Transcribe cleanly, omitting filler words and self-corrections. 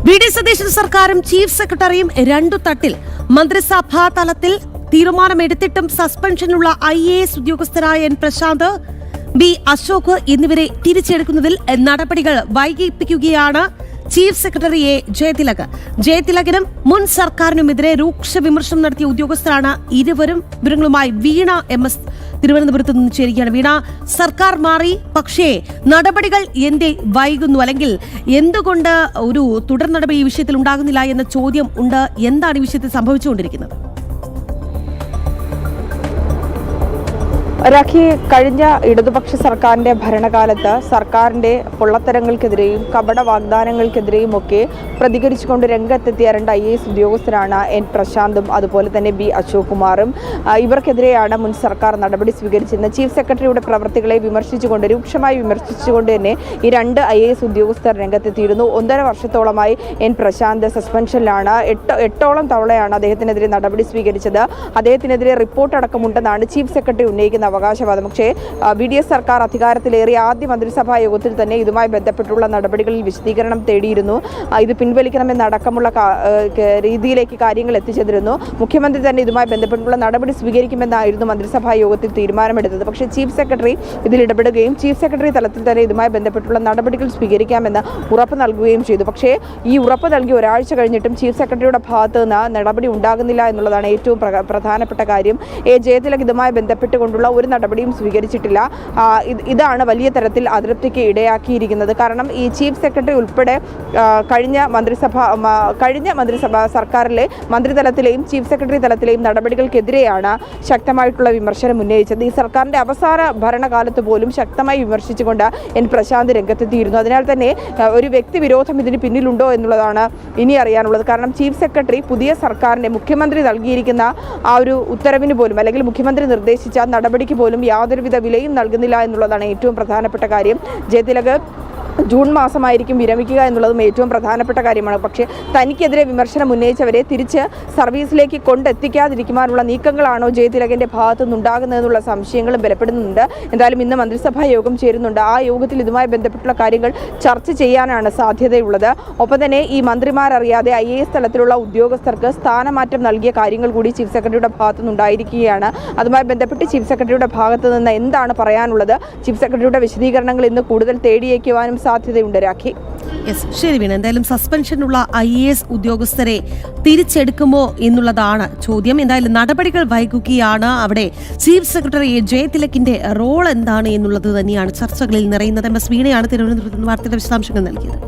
VD. Satheesan സർക്കാരും chief സെക്രട്ടറിയും രണ്ടു തട്ടിൽ. മന്ത്രിസഭാ തലത്തിൽ തീരുമാനമെടുത്തിട്ടും സസ്പെൻഷനുള്ള IAS ഉദ്യോഗസ്ഥരായ N. Prashant, B. Ashok എന്നിവരെ തിരിച്ചെടുക്കുന്നതിൽ നടപടികൾ വൈകിപ്പിക്കുകയാണ് ചീഫ് സെക്രട്ടറി A. ജയതിലക്. ജയതിലകിനും മുൻ സർക്കാരിനുമെതിരെ രൂക്ഷ വിമർശനം നടത്തിയ ഉദ്യോഗസ്ഥരാണ് ഇരുവരും. വിവരങ്ങളുമായി വീണ MS തിരുവനന്തപുരത്ത് നിന്ന് ചേരുകയാണ്. വീണ, സർക്കാർ മാറി, പക്ഷേ നടപടികൾ എന്തേ വൈകുന്നു, അല്ലെങ്കിൽ എന്തുകൊണ്ട് ഒരു തുടർ നടപടി ഈ വിഷയത്തിൽ ഉണ്ടാകുന്നില്ല എന്ന ചോദ്യം ഉണ്ട്. എന്താണ് ഈ വിഷയത്തിൽ സംഭവിച്ചുകൊണ്ടിരിക്കുന്നത്? രാഖി, കഴിഞ്ഞ ഇടതുപക്ഷ സർക്കാരിന്റെ ഭരണകാലത്ത് സർക്കാരിന്റെ പൊള്ളത്തരങ്ങൾക്കെതിരെയും കപട വാഗ്ദാനങ്ങൾക്കെതിരെയും ഒക്കെ പ്രതികരിച്ചുകൊണ്ട് രംഗത്തെത്തിയ രണ്ട് IAS ഉദ്യോഗസ്ഥരാണ് N. പ്രശാന്തും അതുപോലെ തന്നെ B. അശോക് കുമാറും. ഇവർക്കെതിരെയാണ് മുൻ സർക്കാർ നടപടി സ്വീകരിച്ചിരുന്നത്. ചീഫ് സെക്രട്ടറിയുടെ പ്രവർത്തികളെ വിമർശിച്ചുകൊണ്ട്, രൂക്ഷമായി വിമർശിച്ചുകൊണ്ട് തന്നെ ഈ രണ്ട് IAS ഉദ്യോഗസ്ഥർ രംഗത്തെത്തിയിരുന്നു. 1.5 വർഷത്തോളമായി N. പ്രശാന്ത് സസ്പെൻഷനിലാണ്. എട്ടോളം തവണയാണ് അദ്ദേഹത്തിനെതിരെ നടപടി സ്വീകരിച്ചത്. അദ്ദേഹത്തിനെതിരെ റിപ്പോർട്ട് അടക്കമുണ്ടെന്നാണ് ചീഫ് സെക്രട്ടറി ഉന്നയിക്കുന്ന അവകാശവാദം. പക്ഷേ VDS സർക്കാർ അധികാരത്തിലേറിയ ആദ്യ മന്ത്രിസഭാ യോഗത്തിൽ തന്നെ ഇതുമായി ബന്ധപ്പെട്ടുള്ള നടപടികളിൽ വിശദീകരണം തേടിയിരുന്നു. ഇത് പിൻവലിക്കണമെന്നടക്കമുള്ള രീതിയിലേക്ക് കാര്യങ്ങൾ എത്തിച്ചേർന്നിരുന്നു. മുഖ്യമന്ത്രി തന്നെ ഇതുമായി ബന്ധപ്പെട്ടുള്ള നടപടി സ്വീകരിക്കുമെന്നായിരുന്നു മന്ത്രിസഭാ യോഗത്തിൽ തീരുമാനമെടുത്തത്. പക്ഷേ ചീഫ് സെക്രട്ടറി ഇതിൽ ഇടപെടുകയും ചീഫ് സെക്രട്ടറി തലത്തിൽ തന്നെ ഇതുമായി ബന്ധപ്പെട്ടുള്ള നടപടികൾ സ്വീകരിക്കാമെന്ന് ഉറപ്പ് നൽകുകയും ചെയ്തു. പക്ഷേ ഈ ഉറപ്പ് നൽകി ഒരാഴ്ച കഴിഞ്ഞിട്ടും ചീഫ് സെക്രട്ടറിയുടെ ഭാഗത്ത് നിന്ന് നടപടി ഉണ്ടാകുന്നില്ല എന്നുള്ളതാണ് ഏറ്റവും പ്രധാനപ്പെട്ട കാര്യം. ജയതിലക് ഇതുമായി ബന്ധപ്പെട്ടുകൊണ്ടുള്ള ഒരു നടപടിയും സ്വീകരിച്ചിട്ടില്ല. ഇതാണ് വലിയ തരത്തിൽ അതൃപ്തിക്ക് ഇടയാക്കിയിരിക്കുന്നത്. കാരണം ഈ ചീഫ് സെക്രട്ടറി ഉൾപ്പെടെ കഴിഞ്ഞ മന്ത്രിസഭ സർക്കാരിലെ മന്ത്രിതലത്തിലെയും ചീഫ് സെക്രട്ടറി തലത്തിലെയും നടപടികൾക്കെതിരെയാണ് ശക്തമായിട്ടുള്ള വിമർശനം ഉന്നയിച്ചത്. ഈ സർക്കാരിന്റെ അവസാന ഭരണകാലത്ത് പോലും ശക്തമായി വിമർശിച്ചുകൊണ്ട് N. പ്രശാന്ത് രംഗത്തെത്തിയിരുന്നു. അതിനാൽ തന്നെ ഒരു വ്യക്തിവിരോധം ഇതിന് പിന്നിലുണ്ടോ എന്നുള്ളതാണ് ഇനി അറിയാനുള്ളത്. കാരണം ചീഫ് സെക്രട്ടറി പുതിയ സർക്കാരിന്റെ മുഖ്യമന്ത്രി നൽകിയിരിക്കുന്ന ആ ഒരു ഉത്തരവിന് പോലും, അല്ലെങ്കിൽ മുഖ്യമന്ത്രി നിർദ്ദേശിച്ച നടപടിക്ക് പോലും യാതൊരുവിധ വിലയും നൽകുന്നില്ല എന്നുള്ളതാണ് ഏറ്റവും പ്രധാനപ്പെട്ട കാര്യം. ജയതിലക് ജൂൺ മാസമായിരിക്കും വിരമിക്കുക എന്നുള്ളതും ഏറ്റവും പ്രധാനപ്പെട്ട കാര്യമാണ്. പക്ഷേ തനിക്കെതിരെ വിമർശനം ഉന്നയിച്ചവരെ തിരിച്ച് സർവീസിലേക്ക് കൊണ്ടെത്തിക്കാതിരിക്കുവാനുള്ള നീക്കങ്ങളാണോ ജയതിലകിന്റെ ഭാഗത്തു നിന്നുണ്ടാകുന്നതെന്നുള്ള സംശയങ്ങളും ബലപ്പെടുന്നുണ്ട്. എന്തായാലും ഇന്ന് മന്ത്രിസഭാ യോഗം ചേരുന്നുണ്ട്. ആ യോഗത്തിൽ ഇതുമായി ബന്ധപ്പെട്ടുള്ള കാര്യങ്ങൾ ചർച്ച ചെയ്യാനാണ് സാധ്യതയുള്ളത്. ഒപ്പം തന്നെ ഈ മന്ത്രിമാരറിയാതെ IAS തലത്തിലുള്ള ഉദ്യോഗസ്ഥർക്ക് സ്ഥാനമാറ്റം നൽകിയ കാര്യങ്ങൾ കൂടി ചീഫ് സെക്രട്ടറിയുടെ ഭാഗത്തു നിന്നുണ്ടായിരിക്കുകയാണ്. അതുമായി ബന്ധപ്പെട്ട് ചീഫ് സെക്രട്ടറിയുടെ ഭാഗത്ത് നിന്ന് എന്താണ് പറയാനുള്ളത്, ചീഫ് സെക്രട്ടറിയുടെ വിശദീകരണങ്ങൾ ഇന്ന് കൂടുതൽ തേടിയേക്കുവാനും സാധ്യതയുണ്ട്. രാഖി, ശരി വീണ, എന്തായാലും സസ്പെൻഷനുള്ള IAS ഉദ്യോഗസ്ഥരെ തിരിച്ചെടുക്കുമോ എന്നുള്ളതാണ് ചോദ്യം. എന്തായാലും നടപടികൾ വൈകുകയാണ്. അവിടെ ചീഫ് സെക്രട്ടറി ജയതിലകിന്റെ റോൾ എന്താണ് എന്നുള്ളത് തന്നെയാണ് ചർച്ചകളിൽ നിറയുന്നത്. MS വീണയാണ് തിരുവനന്തപുരത്ത് വാർത്തയുടെ വിശദാംശങ്ങൾ നൽകിയത്.